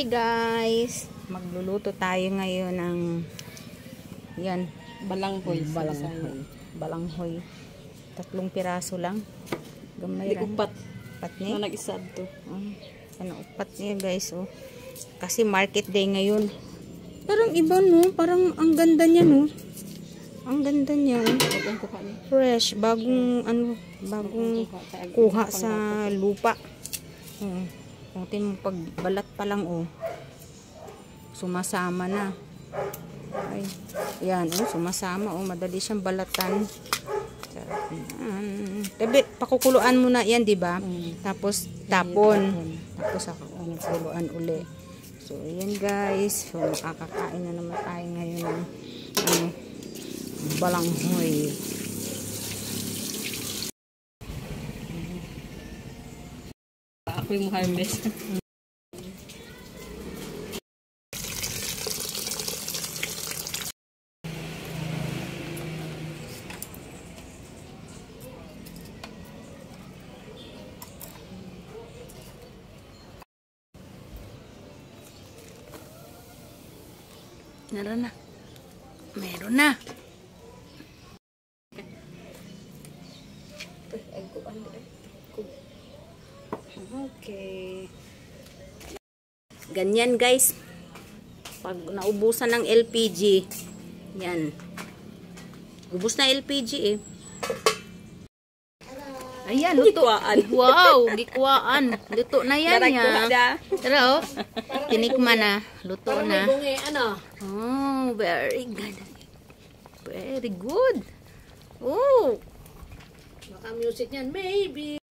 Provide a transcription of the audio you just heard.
Hi guys! Magluluto tayo ngayon ng yan, balanghoy. Balanghoy. 3 piraso lang. Gamay ra. Upat. Upat ni. Nag-isad to. Ano upat niya guys oh. Kasi market day ngayon. Parang iba no, parang ang ganda niya no. Ang ganda niya. Fresh, bagong kuha sa lupa. Kuntin mo pag balat pa lang oh. Sumasama na. Ay, yan oh, sumasama oh, madali siyang balatan. Tabi, pakukuluan mo na yan, 'di ba? Tapos tapon. Tapos kuluan uli. So, ayan guys. So, makakakain na naman tayo ngayon ng balanghoy. Ako yung harvest. Meron na. Meron na. Okay. Ganyan guys. Pag naubusan ng LPG, yan. Ubus na LPG eh. Ayan, luto. Wow, gikwaan. Luto na yan ya. Pero, tinikman na. Luto na. Oh, very good. Very good. Oh. Baka music niyan, maybe.